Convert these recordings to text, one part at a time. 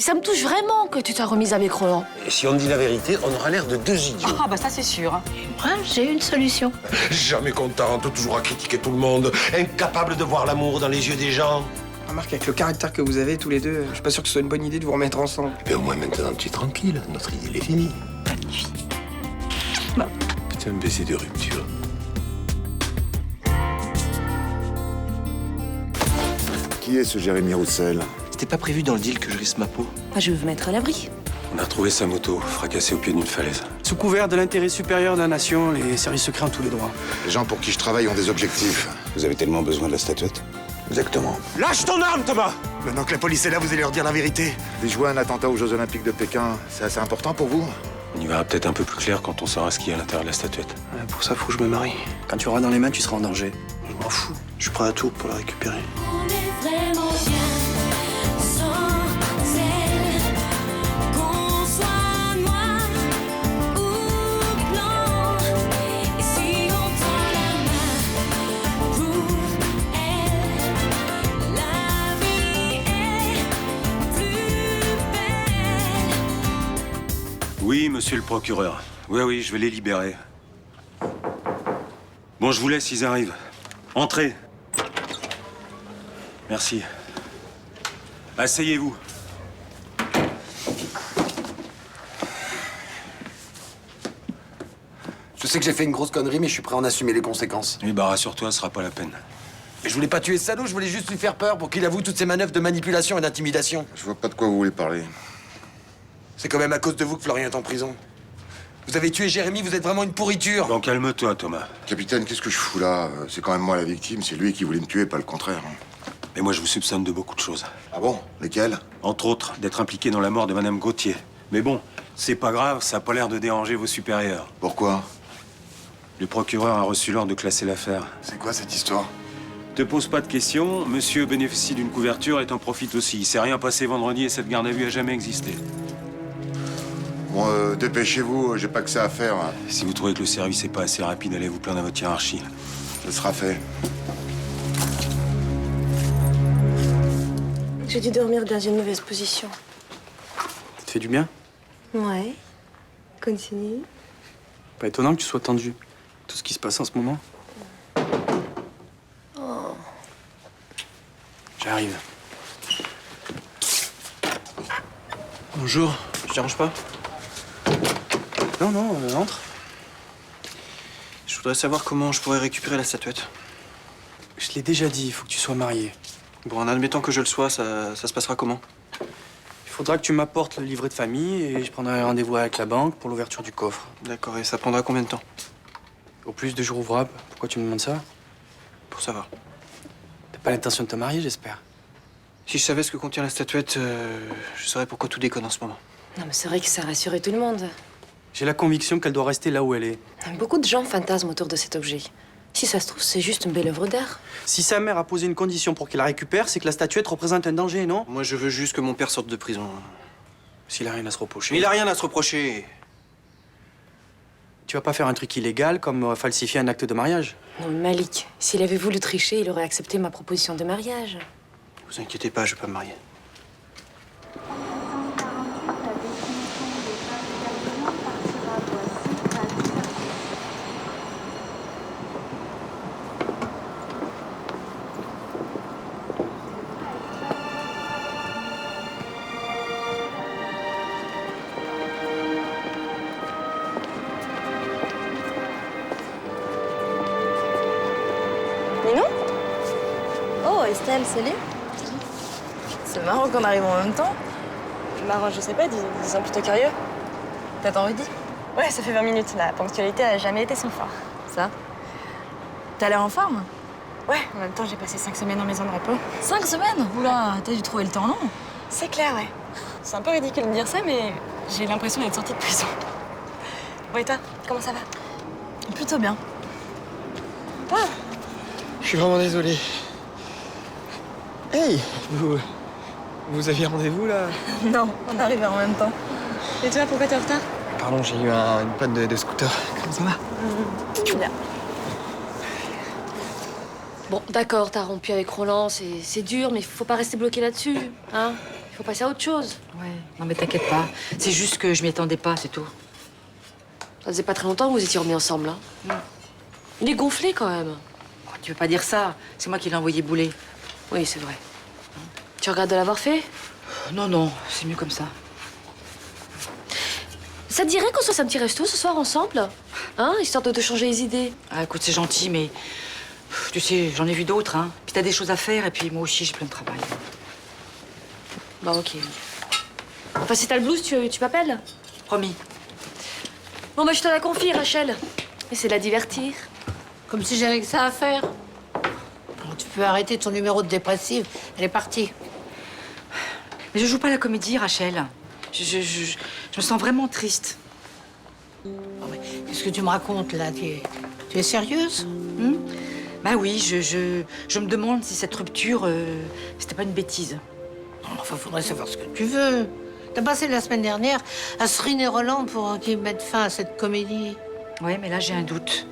ça me touche vraiment que tu t'as remise avec Roland. Et si on dit la vérité, on aura l'air de deux idiots. Ah bah ça c'est sûr. Hein. Moi, j'ai une solution. Jamais contente, toujours à critiquer tout le monde, incapable de voir l'amour dans les yeux des gens. Remarque, avec le caractère que vous avez tous les deux, je suis pas sûr que ce soit une bonne idée de vous remettre ensemble. Mais au moins maintenant tu es tranquille, notre idée est finie. Putain, un baiser de rupture. Qui est ce Jérémy Roussel? C'était pas prévu dans le deal que je risque ma peau. Moi, je veux me mettre à l'abri. On a retrouvé sa moto, fracassée au pied d'une falaise. Sous couvert de l'intérêt supérieur de la nation, les services secrets ont tous les droits. Les gens pour qui je travaille ont des objectifs. Vous avez tellement besoin de la statuette? Exactement. Lâche ton arme, Thomas! Maintenant que la police est là, vous allez leur dire la vérité. Déjouer un attentat aux Jeux Olympiques de Pékin, c'est assez important pour vous? On y verra peut-être un peu plus clair quand on saura ce qu'il y a à l'intérieur de la statuette. Pour ça, faut que je me marie. Quand tu auras dans les mains, tu seras en danger. Je m'en fous. Je suis prêt à tout pour la récupérer. On est vraiment bien sans elle. Qu'on soit noir ou blanc. Et si on tend la main pour elle, la vie est plus belle. Oui, monsieur le procureur. Oui, je vais les libérer. Bon, je vous laisse, ils arrivent. Entrez. Merci. Asseyez-vous. Je sais que j'ai fait une grosse connerie, mais je suis prêt à en assumer les conséquences. Oui, bah rassure-toi, ce sera pas la peine. Mais je voulais pas tuer ce salaud, je voulais juste lui faire peur pour qu'il avoue toutes ses manœuvres de manipulation et d'intimidation. Je vois pas de quoi vous voulez parler. C'est quand même à cause de vous que Florian est en prison. Vous avez tué Jérémy, vous êtes vraiment une pourriture. Bon, calme-toi, Thomas. Capitaine, qu'est-ce que je fous là? C'est quand même moi la victime, c'est lui qui voulait me tuer, pas le contraire. Mais moi, je vous soupçonne de beaucoup de choses. Ah bon? Lesquels? Entre autres, d'être impliqué dans la mort de Madame Gauthier. Mais bon, c'est pas grave, ça a pas l'air de déranger vos supérieurs. Pourquoi? Le procureur a reçu l'ordre de classer l'affaire. C'est quoi cette histoire? Te pose pas de questions, monsieur bénéficie d'une couverture et t'en profites aussi. Il s'est rien passé vendredi et cette garde à vue a jamais existé. Bon, dépêchez-vous, j'ai pas que ça à faire. Si vous trouvez que le service est pas assez rapide, allez vous plaindre à votre hiérarchie. Ce sera fait. J'ai dû dormir dans une mauvaise position. Ça te fait du bien? Ouais. Continue. Pas étonnant que tu sois tendu. Tout ce qui se passe en ce moment. J'arrive. Bonjour, je te dérange pas? Non, entre. Je voudrais savoir comment je pourrais récupérer la statuette. Je l'ai déjà dit, il faut que tu sois marié. Bon, en admettant que je le sois, ça se passera comment? Il faudra que tu m'apportes le livret de famille et je prendrai rendez-vous avec la banque pour l'ouverture du coffre. D'accord, et ça prendra combien de temps? Au plus de jours ouvrables. Pourquoi tu me demandes ça? Pour savoir. T'as pas l'intention de te marier, j'espère? Si je savais ce que contient la statuette, je saurais pourquoi tout déconne en ce moment. Non, mais c'est vrai que ça rassurait tout le monde. J'ai la conviction qu'elle doit rester là où elle est. Beaucoup de gens fantasment autour de cet objet. Si ça se trouve, c'est juste une belle œuvre d'art. Si sa mère a posé une condition pour qu'il la récupère, c'est que la statuette représente un danger, non? Moi, je veux juste que mon père sorte de prison. S'il a rien à se reprocher. Mais il a rien à se reprocher. Tu vas pas faire un truc illégal comme falsifier un acte de mariage? Non, mais Malik, s'il avait voulu tricher, il aurait accepté ma proposition de mariage. Vous inquiétez pas, je vais pas me marier. Ninon? Oh, Estelle, salut. C'est marrant qu'on arrive en même temps. Marrant, je sais pas, disons plutôt curieux. T'attends Rudy? Ouais, ça fait 20 minutes. La ponctualité a jamais été son fort. Ça? T'as l'air en forme? Ouais, en même temps, j'ai passé 5 semaines en maison de repos. 5 semaines? Oula, t'as dû trouver le temps long. C'est clair, ouais. C'est un peu ridicule de dire ça, mais j'ai l'impression d'être sortie de prison. Bon, et toi, comment ça va? Plutôt bien. Ah. Je suis vraiment désolé. Hey, vous aviez rendez-vous là? Non, on arrive en même temps. Et toi, pourquoi t'es en retard? Pardon, j'ai eu une panne de scooter. Comment ça va? Bien. Bon, d'accord, t'as rompu avec Roland, c'est dur, mais faut pas rester bloqué là-dessus, hein? Il Faut passer à autre chose. Ouais, non mais t'inquiète pas. C'est juste que je m'y attendais pas, c'est tout. Ça faisait pas très longtemps que vous étiez remis ensemble, hein. Il est gonflé quand même. Oh, tu veux pas dire ça? C'est moi qui l'ai envoyé bouler. Oui, c'est vrai. Tu regrettes de l'avoir fait? Non, non, c'est mieux comme ça. Ça te dirait qu'on se fasse un petit resto ce soir ensemble? Hein? Histoire de te changer les idées. Ah, écoute, c'est gentil, mais tu sais, j'en ai vu d'autres, hein. Puis t'as des choses à faire, et puis moi aussi, j'ai plein de travail. Bah, ok. Enfin, si t'as le blues, tu m'appelles? Promis. Bon, bah, je te la confie, Rachel. Essaie de la divertir. Comme si j'avais que ça à faire. Bon, tu peux arrêter ton numéro de dépressive. Elle est partie. Mais je joue pas la comédie, Rachel. Je me sens vraiment triste. Oh, mais qu'est-ce que tu me racontes, là? Tu es sérieuse? Bah oui, je me demande si cette rupture, c'était pas une bêtise. Enfin, faudrait savoir ce que tu veux. T'as passé la semaine dernière à seriner Roland pour qu'il mette fin à cette comédie. Ouais, mais là, j'ai un doute.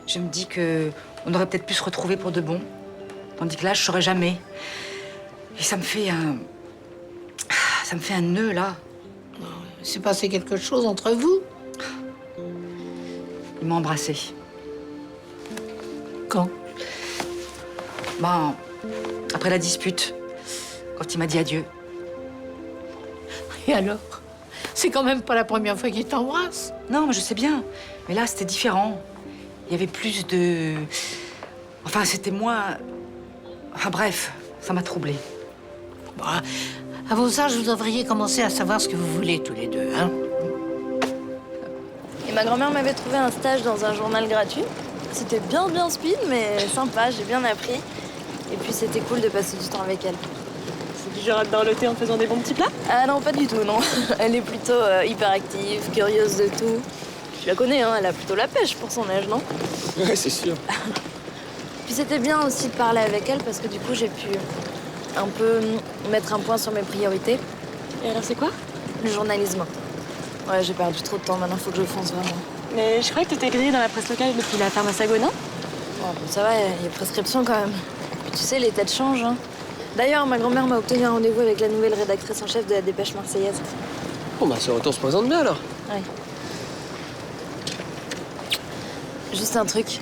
Je me dis que on aurait peut-être pu se retrouver pour de bon. Tandis que là, je saurais jamais. Et ça me fait un... Ça me fait un nœud, là. Il s'est passé quelque chose entre vous? Il m'a embrassée. Quand? Ben, après la dispute, quand il m'a dit adieu. Et alors? C'est quand même pas la première fois qu'il t'embrasse. Non, mais je sais bien. Mais là, c'était différent. Il y avait plus de... Enfin, c'était moins... Enfin, bref, ça m'a troublée. Bon, à vos âges, vous devriez commencer à savoir ce que vous voulez tous les deux, hein? Et ma grand-mère m'avait trouvé un stage dans un journal gratuit. C'était bien speed, mais sympa, j'ai bien appris. Et puis c'était cool de passer du temps avec elle. C'est du genre à te dorloter en faisant des bons petits plats? Ah non, pas du tout, non. Elle est plutôt hyperactive, curieuse de tout. Je la connais, hein, elle a plutôt la pêche pour son âge, non? Ouais, c'est sûr. Puis c'était bien aussi de parler avec elle parce que du coup j'ai pu un peu mettre un point sur mes priorités. Et alors c'est quoi? Le journalisme. Ouais, j'ai perdu trop de temps, maintenant faut que je fonce vraiment. Mais je croyais que t'étais grillée dans la presse locale depuis la ferme à Sago, non? Bon, ça va, il y a prescription quand même. Puis tu sais, les têtes changent, hein. D'ailleurs, ma grand-mère m'a obtenu un rendez-vous avec la nouvelle rédactrice en chef de la Dépêche marseillaise. Bon bah ce retour se présente bien alors. Ouais. Juste un truc,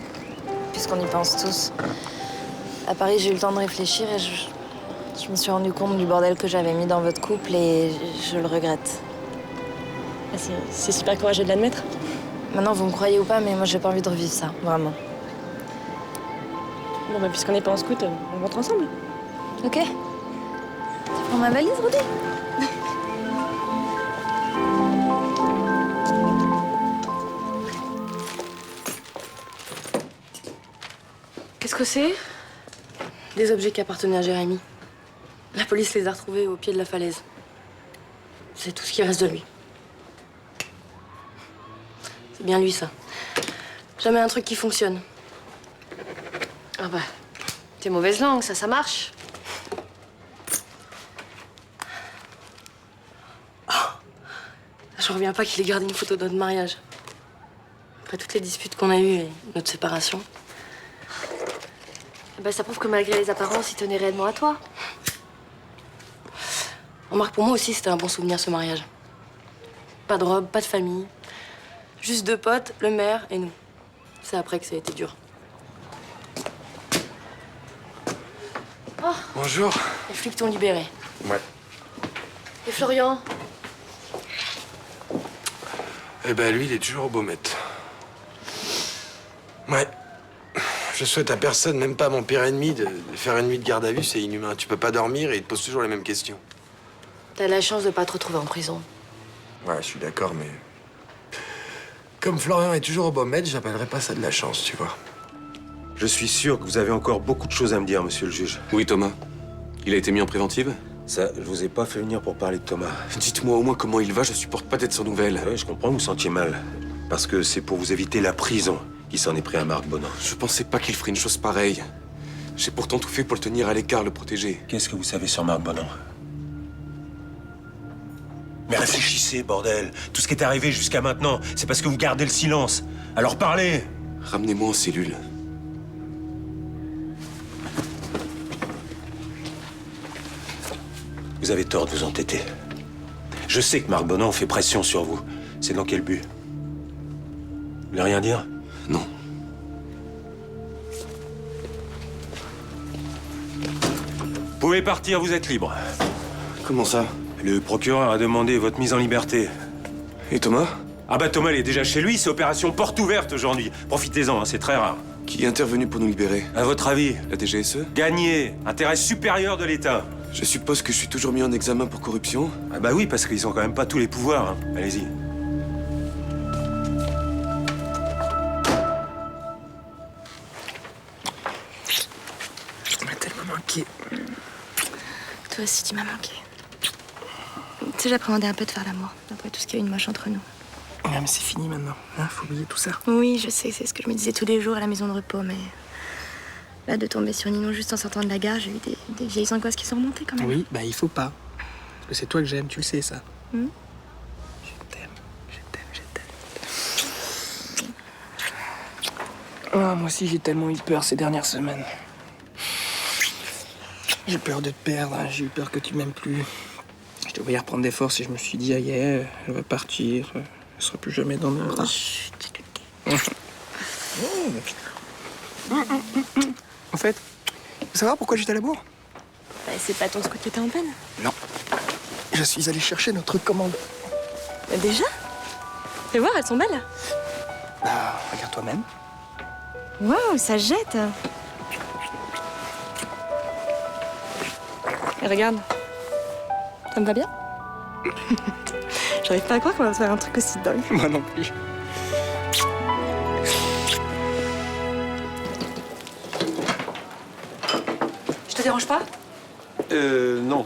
puisqu'on y pense tous. À Paris, j'ai eu le temps de réfléchir et je me suis rendu compte du bordel que j'avais mis dans votre couple et je le regrette. Ah, c'est super courageux de l'admettre. Maintenant, vous me croyez ou pas, mais moi, j'ai pas envie de revivre ça, vraiment. Bon bah puisqu'on n'est pas en scout, on rentre ensemble. Ok? Tu prends ma valise, Rudy? Qu'est-ce que c'est? Des objets qui appartenaient à Jérémy. La police les a retrouvés au pied de la falaise. C'est tout ce qui reste de lui. C'est bien lui, ça. Jamais un truc qui fonctionne. Ah bah, t'es mauvaise langue, ça marche. Oh. Je reviens pas qu'il ait gardé une photo de notre mariage. Après toutes les disputes qu'on a eues et notre séparation. Eh ben, ça prouve que malgré les apparences, il tenait réellement à toi. Remarque, pour moi aussi, c'était un bon souvenir, ce mariage. Pas de robe, pas de famille. Juste deux potes, le maire et nous. C'est après que ça a été dur. Oh, Bonjour. les flics t'ont libéré. Ouais. Et Florian? Eh ben lui, il est toujours au Baumette. Ouais. Je souhaite à personne, même pas à mon pire ennemi, de faire une nuit de garde à vue, c'est inhumain. Tu peux pas dormir et il te pose toujours les mêmes questions. T'as la chance de pas te retrouver en prison. Ouais, je suis d'accord, mais... Comme Florian est toujours au Baumette, j'appellerais pas ça de la chance, tu vois. Je suis sûr que vous avez encore beaucoup de choses à me dire, monsieur le juge. Oui Thomas. Il a été mis en préventive? Ça, je vous ai pas fait venir pour parler de Thomas. Dites-moi au moins comment il va, je supporte pas d'être sans nouvelles. Ouais, je comprends que vous sentiez mal. Parce que c'est pour vous éviter la prison qu'il s'en est pris à Marc Bonan. Je pensais pas qu'il ferait une chose pareille. J'ai pourtant tout fait pour le tenir à l'écart, le protéger. Qu'est-ce que vous savez sur Marc Bonan? Mais réfléchissez, bordel. Tout ce qui est arrivé jusqu'à maintenant, c'est parce que vous gardez le silence. Alors parlez! Ramenez-moi en cellule. Vous avez tort de vous entêter. Je sais que Marc Bonan fait pression sur vous. C'est dans quel but? Vous voulez rien dire? Non. Vous pouvez partir, vous êtes libre. Comment ça? Le procureur a demandé votre mise en liberté. Et Thomas? Ah bah Thomas, il est déjà chez lui, c'est opération porte ouverte aujourd'hui. Profitez-en, hein, c'est très rare. Qui est intervenu pour nous libérer? À votre avis? La DGSE? Gagner, intérêt supérieur de l'État. Je suppose que je suis toujours mis en examen pour corruption? Ah bah oui, parce qu'ils ont quand même pas tous les pouvoirs. Hein. Allez-y. Tu m'as tellement manqué. Toi aussi, tu m'as manqué. Tu sais, j'appréhendais un peu de faire l'amour, après tout ce qu'il y a eu de moche entre nous. Ouais, mais c'est fini maintenant. Hein, faut oublier tout ça. Oui, je sais, c'est ce que je me disais tous les jours à la maison de repos, mais... Là, de tomber sur Ninon juste en sortant de la gare, j'ai eu des vieilles angoisses qui sont remontées quand même. Oui, bah il faut pas. Parce que c'est toi que j'aime, tu le sais, ça. Hmm. Je t'aime. Ah, moi aussi, j'ai tellement eu peur ces dernières semaines. J'ai peur de te perdre, hein, j'ai eu peur que tu m'aimes plus. Je te voyais reprendre des forces et je me suis dit, aïe, elle va partir. Elle sera plus jamais dans mes bras. En fait, vous savez pourquoi j'étais à la bourre? Bah, c'est pas ton scout qui était en peine. Non. Je suis allé chercher notre commande. Bah, déjà? Fais voir, elles sont belles. Ah, regarde toi-même. Waouh, ça jette. Et regarde. Ça me va bien? J'arrive pas à croire qu'on va faire un truc aussi dingue. Moi non plus. Je te dérange pas? Non.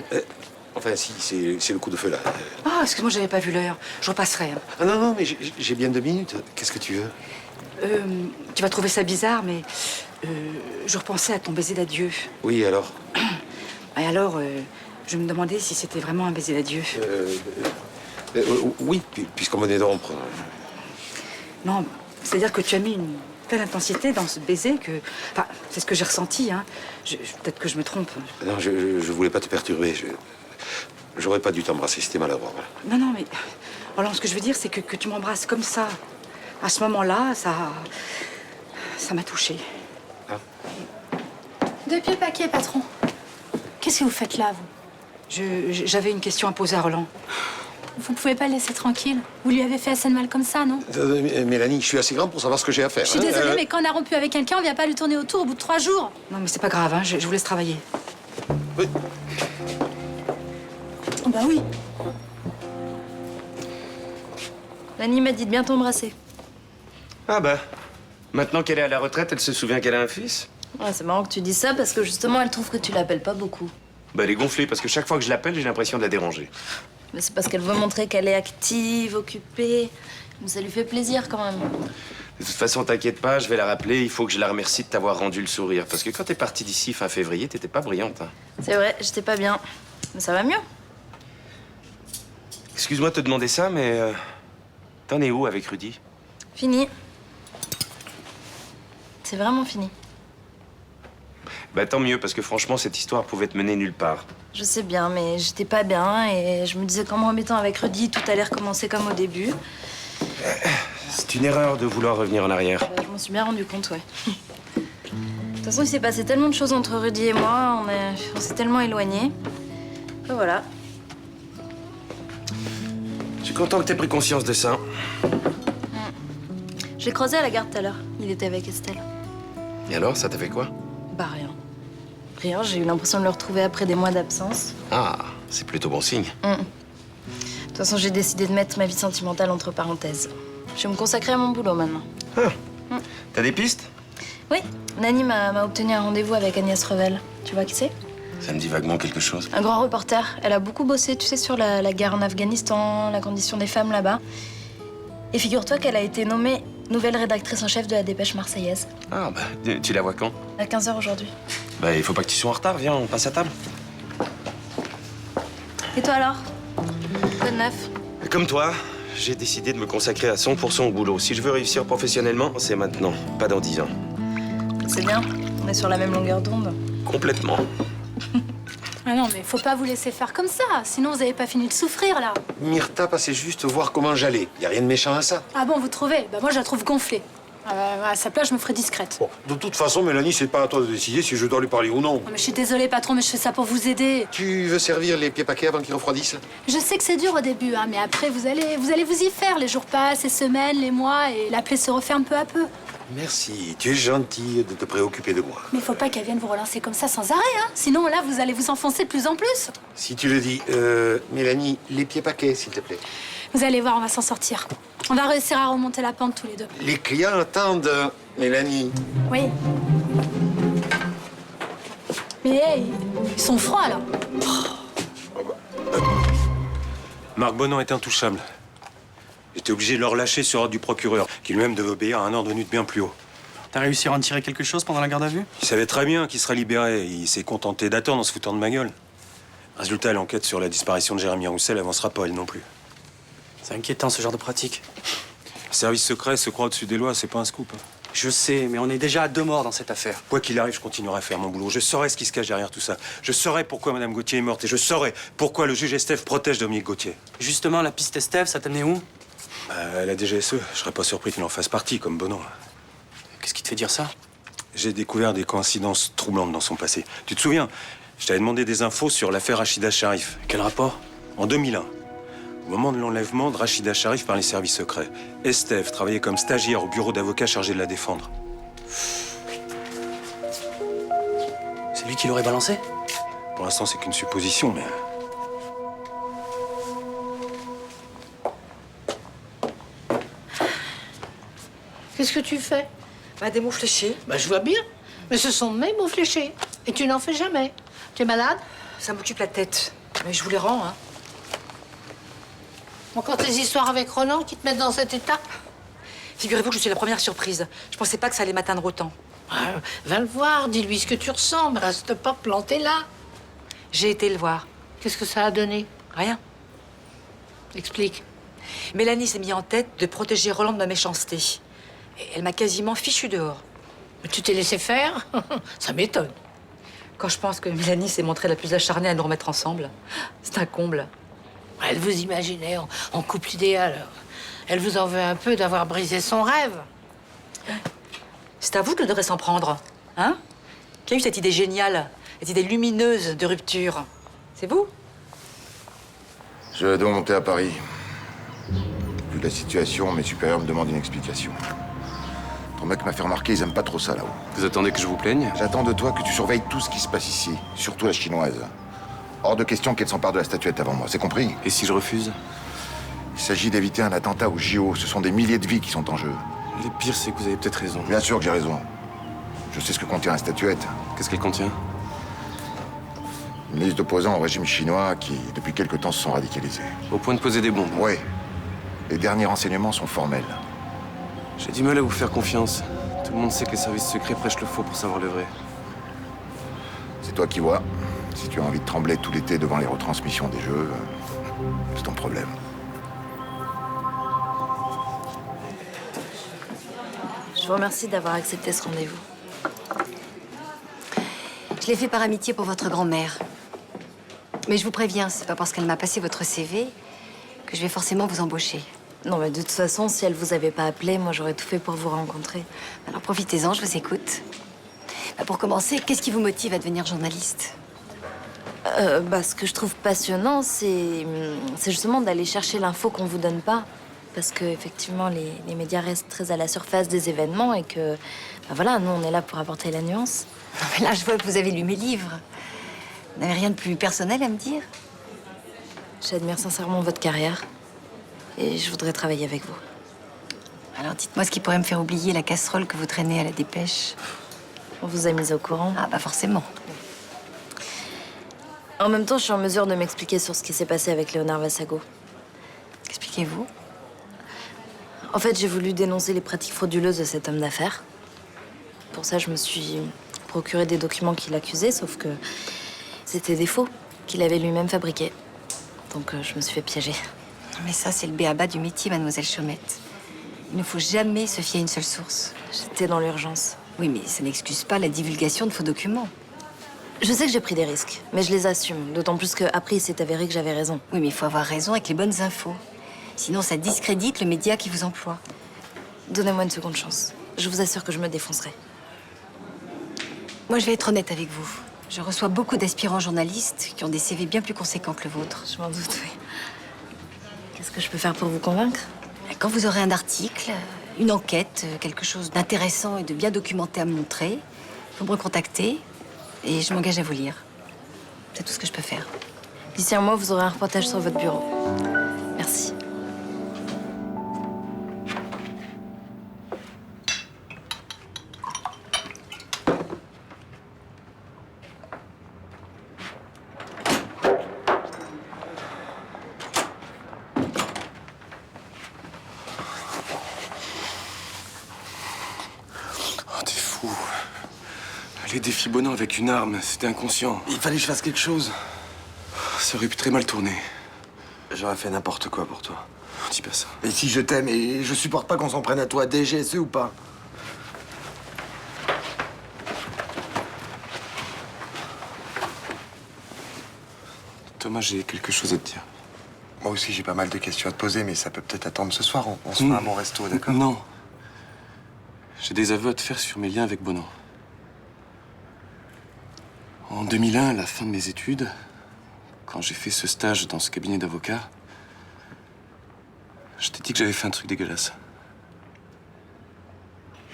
Enfin, si, c'est le coup de feu, là. Ah, excuse-moi, j'avais pas vu l'heure. Je repasserai. Hein. Ah non, non, mais j'ai bien 2 minutes. Qu'est-ce que tu veux? Tu vas trouver ça bizarre, mais je repensais à ton baiser d'adieu. Oui, alors? Et alors, je me demandais si c'était vraiment un baiser d'adieu. Oui, puisqu'on venait de rompre. Non, c'est-à-dire que tu as mis une telle intensité dans ce baiser que... Enfin, c'est ce que j'ai ressenti, hein. Peut-être que je me trompe. Non, je voulais pas te perturber. J'aurais pas dû t'embrasser, c'était maladroit. Voilà. Non, non, mais... Alors, ce que je veux dire, c'est que tu m'embrasses comme ça. À ce moment-là, ça m'a touchée. Ah. Depuis le paquet, patron. Qu'est-ce que vous faites là, vous? J'avais une question à poser à Roland. Vous pouvez pas le laisser tranquille. Vous lui avez fait assez de mal comme ça, non? Mélanie, je suis assez grande pour savoir ce que j'ai à faire. Je suis désolée, mais quand on a rompu avec quelqu'un, on vient pas lui tourner autour au bout de 3 jours. Non, mais c'est pas grave, hein. Je vous laisse travailler. Oui. Oh, bah oui. Lani m'a dit de bien t'embrasser. Ah bah, maintenant qu'elle est à la retraite, elle se souvient qu'elle a un fils? Ouais, c'est marrant que tu dis ça parce que justement, elle trouve que tu l'appelles pas beaucoup. Bah, elle est gonflée parce que chaque fois que je l'appelle, j'ai l'impression de la déranger. Mais c'est parce qu'elle veut montrer qu'elle est active, occupée. Mais ça lui fait plaisir quand même. De toute façon, t'inquiète pas, je vais la rappeler. Il faut que je la remercie de t'avoir rendu le sourire. Parce que quand t'es partie d'ici fin février, t'étais pas brillante. Hein. C'est vrai, j'étais pas bien. Mais ça va mieux. Excuse-moi de te demander ça, mais t'en es où avec Rudy? Fini. C'est vraiment fini. Bah tant mieux, parce que franchement, cette histoire pouvait te mener nulle part. Je sais bien, mais j'étais pas bien et je me disais qu'en me remettant avec Rudy, tout allait recommencer comme au début. C'est une erreur de vouloir revenir en arrière. Je m'en suis bien rendu compte, ouais. De toute façon, il s'est passé tellement de choses entre Rudy et moi, on s'est tellement éloignés. Et voilà. Je suis content que t'aies pris conscience de ça. Je l'ai croisé à la gare tout à l'heure. Il était avec Estelle. Et alors, ça t'a fait quoi? Bah rien. Rien, j'ai eu l'impression de le retrouver après des mois d'absence. Ah, c'est plutôt bon signe. De toute façon, j'ai décidé de mettre ma vie sentimentale entre parenthèses. Je vais me consacrer à mon boulot maintenant. T'as des pistes? Oui, Nani m'a obtenu un rendez-vous avec Agnès Revel. Tu vois qui c'est? Ça me dit vaguement quelque chose. Un grand reporter. Elle a beaucoup bossé, tu sais, sur la guerre en Afghanistan, la condition des femmes là-bas. Et figure-toi qu'elle a été nommée nouvelle rédactrice en chef de la Dépêche marseillaise. Ah, bah, tu la vois quand? À 15h aujourd'hui. Bah, il faut pas que tu sois en retard. Viens, on passe à table. Et toi alors? Quoi de neuf? Comme toi, j'ai décidé de me consacrer à 100% au boulot. Si je veux réussir professionnellement, c'est maintenant, pas dans 10 ans. C'est bien, on est sur la même longueur d'onde. Complètement. Ah non, mais faut pas vous laisser faire comme ça, sinon vous avez pas fini de souffrir, là. Myrtha passait juste voir comment j'allais. Y a rien de méchant à ça. Ah bon, vous trouvez? Bah moi, je la trouve gonflée. À sa place, je me ferai discrète. Bon, de toute façon, Mélanie, c'est pas à toi de décider si je dois lui parler ou non. Non, mais je suis désolée, patron, mais je fais ça pour vous aider. Tu veux servir les pieds paquets avant qu'ils refroidissent? Je sais que c'est dur au début, hein, mais après, vous allez vous y faire. Les jours passent, les semaines, les mois, et la plaie se referme peu à peu. Merci, tu es gentille de te préoccuper de moi. Mais faut pas qu'elle vienne vous relancer comme ça sans arrêt, hein. Sinon, là, vous allez vous enfoncer de plus en plus. Si tu le dis, Mélanie, les pieds paquets, s'il te plaît. Vous allez voir, on va s'en sortir. On va réussir à remonter la pente tous les deux. Les clients attendent, Mélanie. Oui. Mais hey, ils sont froids, là. Marc Bonan est intouchable. J'étais obligé de le relâcher sur ordre du procureur, qui lui-même devait obéir à un ordre venu de bien plus haut. T'as réussi à en tirer quelque chose pendant la garde à vue? Il savait très bien qu'il serait libéré. Il s'est contenté d'attendre en se foutant de ma gueule. Résultat, l'enquête sur la disparition de Jérémy Roussel avancera pas, elle non plus. C'est inquiétant, ce genre de pratique. Le service secret se croit au-dessus des lois, c'est pas un scoop. Je sais, mais on est déjà à 2 morts dans cette affaire. Quoi qu'il arrive, je continuerai à faire mon boulot. Je saurai ce qui se cache derrière tout ça. Je saurai pourquoi Madame Gauthier est morte et je saurai pourquoi le juge Estève protège Dominique Gauthier. Justement, la piste Estève, ça t'amenait où? La DGSE, je serais pas surpris qu'il en fasse partie, comme Bonan. Qu'est-ce qui te fait dire ça? J'ai découvert des coïncidences troublantes dans son passé. Tu te souviens? Je t'avais demandé des infos sur l'affaire Rachida Sharif. Quel rapport? En 2001. Au moment de l'enlèvement de Rachida Sharif par les services secrets, Estève travaillait comme stagiaire au bureau d'avocat chargé de la défendre. C'est lui qui l'aurait balancé? Pour l'instant, c'est qu'une supposition, mais... Qu'est-ce que tu fais? Bah, des mots fléchés. Bah, je vois bien. Mais ce sont mes mots fléchés. Et tu n'en fais jamais. Tu es malade? Ça m'occupe la tête. Mais je vous les rends, hein. Encore tes histoires avec Roland qui te mettent dans cet état? Figurez-vous que je suis la première surprise. Je pensais pas que ça allait m'atteindre autant. Va le voir, dis-lui ce que tu ressens, mais reste pas planté là. J'ai été le voir. Qu'est-ce que ça a donné? Rien. Explique. Mélanie s'est mis en tête de protéger Roland de ma méchanceté. Et elle m'a quasiment fichu dehors. Mais tu t'es laissé faire? Ça m'étonne. Quand je pense que Mélanie s'est montrée la plus acharnée à nous remettre ensemble, c'est un comble. Elle vous imaginait en couple idéal. Elle vous en veut un peu d'avoir brisé son rêve. C'est à vous que devrait s'en prendre, hein? Qui a eu cette idée géniale, cette idée lumineuse de rupture? C'est vous? Je dois monter à Paris. Vu la situation, mes supérieurs me demandent une explication. Ton mec m'a fait remarquer, ils aiment pas trop ça là-haut. Vous attendez que je vous plaigne? J'attends de toi que tu surveilles tout ce qui se passe ici, surtout la chinoise. Hors de question qu'elle s'empare de la statuette avant moi, c'est compris? Et si je refuse? Il s'agit d'éviter un attentat au JO. Ce sont des milliers de vies qui sont en jeu. Le pire, c'est que vous avez peut-être raison. Bien sûr que j'ai raison. Je sais ce que contient la statuette. Qu'est-ce qu'elle contient? Une liste d'opposants au régime chinois qui, depuis quelque temps, se sont radicalisés. Au point de poser des bombes? Oui. Les derniers renseignements sont formels. J'ai du mal à vous faire confiance. Tout le monde sait que les services secrets prêchent le faux pour savoir le vrai. C'est toi qui vois. Si tu as envie de trembler tout l'été devant les retransmissions des jeux, c'est ton problème. Je vous remercie d'avoir accepté ce rendez-vous. Je l'ai fait par amitié pour votre grand-mère. Mais je vous préviens, c'est pas parce qu'elle m'a passé votre CV que je vais forcément vous embaucher. Non, mais de toute façon, si elle vous avait pas appelé, moi j'aurais tout fait pour vous rencontrer. Alors profitez-en, je vous écoute. Pour commencer, qu'est-ce qui vous motive à devenir journaliste? Ce que je trouve passionnant, c'est justement d'aller chercher l'info qu'on vous donne pas. Parce que effectivement, les médias restent très à la surface des événements et que, voilà, nous, on est là pour apporter la nuance. Mais là, je vois que vous avez lu mes livres. Vous n'avez rien de plus personnel à me dire? J'admire sincèrement votre carrière et je voudrais travailler avec vous. Alors dites-moi ce qui pourrait me faire oublier la casserole que vous traînez à la Dépêche. On vous a mis au courant? Ah, pas forcément. En même temps, je suis en mesure de m'expliquer sur ce qui s'est passé avec Léonard Vassago. Expliquez-vous. En fait, j'ai voulu dénoncer les pratiques frauduleuses de cet homme d'affaires. Pour ça, je me suis procuré des documents qui l'accusaient, sauf que c'était des faux qu'il avait lui-même fabriqués. Donc, je me suis fait piéger. Mais ça, c'est le b.a.-ba du métier, mademoiselle Chaumette. Il ne faut jamais se fier à une seule source. J'étais dans l'urgence. Oui, mais ça n'excuse pas la divulgation de faux documents. Je sais que j'ai pris des risques, mais je les assume. D'autant plus qu'après, il s'est avéré que j'avais raison. Oui, mais il faut avoir raison avec les bonnes infos. Sinon, ça discrédite le média qui vous emploie. Donnez-moi une seconde chance. Je vous assure que je me défoncerai. Moi, je vais être honnête avec vous. Je reçois beaucoup d'aspirants journalistes qui ont des CV bien plus conséquents que le vôtre. Je m'en doute, oui. Qu'est-ce que je peux faire pour vous convaincre? Quand vous aurez un article, une enquête, quelque chose d'intéressant et de bien documenté à me montrer, vous me recontactez et je m'engage à vous lire. C'est tout ce que je peux faire. D'ici un mois, vous aurez un reportage sur votre bureau. Merci. Oh, t'es fou. Les défis Bonan avec une arme, c'était inconscient. Il fallait que je fasse quelque chose. Ça aurait pu très mal tourner. J'aurais fait n'importe quoi pour toi. Dis pas ça. Et si je t'aime et je supporte pas qu'on s'en prenne à toi, DGSE ou pas? Thomas, j'ai quelque chose à te dire. Moi aussi, j'ai pas mal de questions à te poser, mais ça peut peut-être attendre ce soir. On se fait un bon resto, d'accord? Non. J'ai des aveux à te faire sur mes liens avec Bonan. En 2001, à la fin de mes études, quand j'ai fait ce stage dans ce cabinet d'avocat, je t'ai dit que j'avais fait un truc dégueulasse.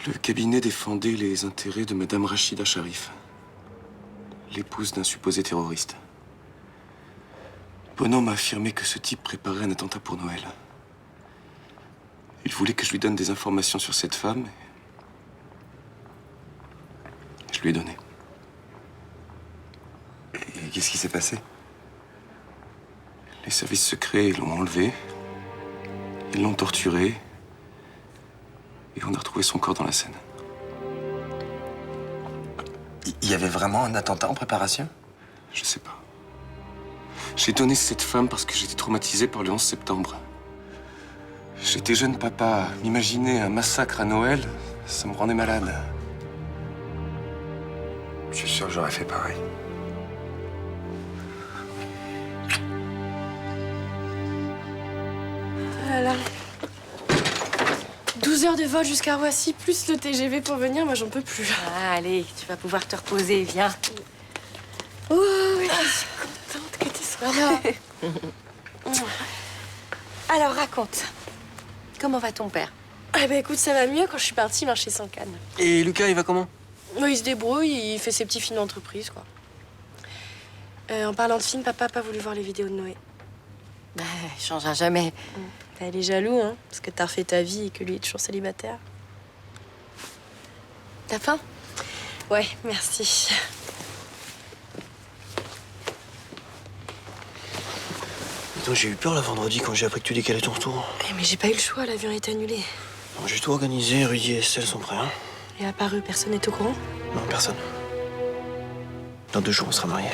Le cabinet défendait les intérêts de Madame Rachida Sharif, l'épouse d'un supposé terroriste. Bonan m'a affirmé que ce type préparait un attentat pour Noël. Il voulait que je lui donne des informations sur cette femme. Et je lui ai donné. Et qu'est-ce qui s'est passé? Les services secrets l'ont enlevé. Ils l'ont torturé. Et on a retrouvé son corps dans la Seine. Il y avait vraiment un attentat en préparation? Je sais pas. J'ai donné cette femme parce que j'étais traumatisé par le 11 septembre. J'étais jeune papa. M'imaginer un massacre à Noël, ça me rendait malade. Je suis sûr que j'aurais fait pareil. Voilà. 12 heures de vol jusqu'à Roissy, plus le TGV pour venir, moi j'en peux plus. Ah, allez, tu vas pouvoir te reposer, viens. Oh, oui, je suis contente que tu sois là. Alors, raconte. Comment va ton père? Eh ben écoute, ça va mieux quand je suis partie marcher sans canne. Et Lucas, il va comment? Il se débrouille, il fait ses petits films d'entreprise, quoi. En parlant de films, papa n'a pas voulu voir les vidéos de Noé. Bah, il changera jamais. Elle est jaloux, hein, parce que t'as refait ta vie et que lui est toujours célibataire. T'as faim? Ouais, merci. Attends, j'ai eu peur là vendredi quand j'ai appris que tu décalais ton retour. Mais j'ai pas eu le choix, l'avion est annulé. J'ai tout organisé, Rudy et Estelle sont prêts, hein? Et à part eux, personne n'est au courant? Non, personne. Dans 2 jours, on sera mariés.